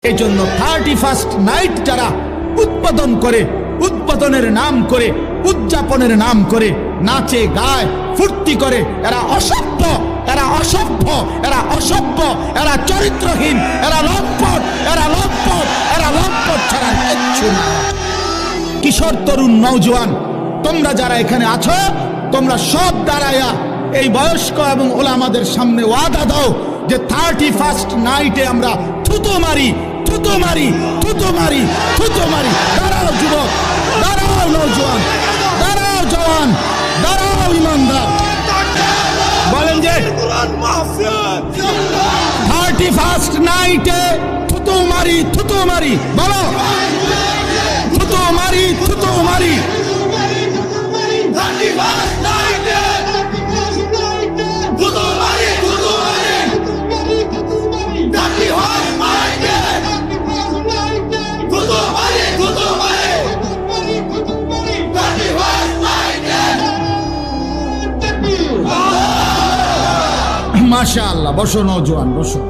এই জন্য 31st night যারা উদ্বোধন করে, উদ্বোধনের নাম করে, উদযাপনের নাম করে নাচে গায় ফুর্তি করে, এরা অসভ্য, এরা অসভ্য, এরা অসভ্য, এরা চরিত্রহীন, এরা লম্পট, এরা লম্পট, এরা লম্পট ছাড়া কিচ্ছু না। কিশোর তরুণ নওজোয়ান তোমরা যারা এখানে আছো, তোমরা সব দাঁড়ায়া এই বয়স্ক এবং ওলামাদের সামনে ওয়াদা দাও যে 31st নাইটে আমরা থুতো মারি, থুতো মারি, থুতো মারি, থুতো মারি। দাঁড়াও যুবক, দাঁড়াও নওজোয়ান, দাঁড়াও জওয়ান, দাঁড়াও ইমানদার, বলেন যে 31st নাইটে থুতো মারি, থুতো মারি, বলো থুতো মারি, থুতো মারি। মাশাআল্লাহ, বসো নওজোয়ান, বসো।